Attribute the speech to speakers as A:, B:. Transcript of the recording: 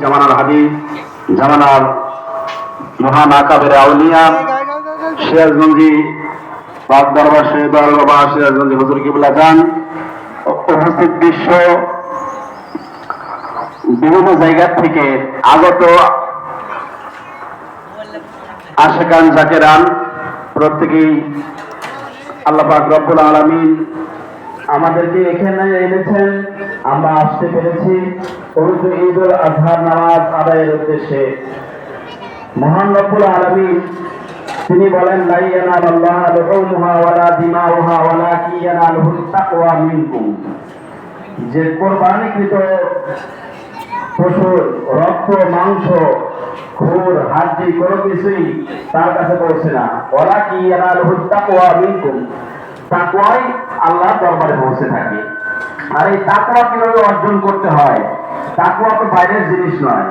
A: জামানার হাদিস, জামানার মহান আকাবের আউলিয়া সিরাজগঞ্জি বাগ দরবার শহীদ বাবা সিরাজগঞ্জি হুজুর কিবলা যান উপস্থিত বিশ্ব বিভিন্ন জায়গা থেকে আগত আশেকান জাকেরান প্রত্যেকেই আল্লাহ পাক রব্বুল আলামিন আমাদেরকে এখানে এনেছেন, আমরা আসতে পেরেছি পবিত্র ঈদুল আজহার নামাজ আদায়ের উদ্দেশ্যে। মহান রব্বুল আলামিন তিনি বলেন, লা ইয়ানালুল্লাহ লুহুমুহা ওয়ালা দিমাউহা ওয়ালাকিন ইয়ানালুহুত তাকওয়া মিনকুম, যে কোরবানিকৃত পশুর রক্ত, মাংস, খুর, হাড্ডি কোনো কিছুই তার কাছে পৌঁছে না। ওয়ালাকিন ইয়ানালুহুত তাকওয়া মিনকুম, তাকওয়াই আল্লাহর দরবারে পৌঁছে থাকে। আর এই তাকওয়া কিভাবে অর্জন করতে হয়? তাকওয়া তো বাইরের জিনিস নয়,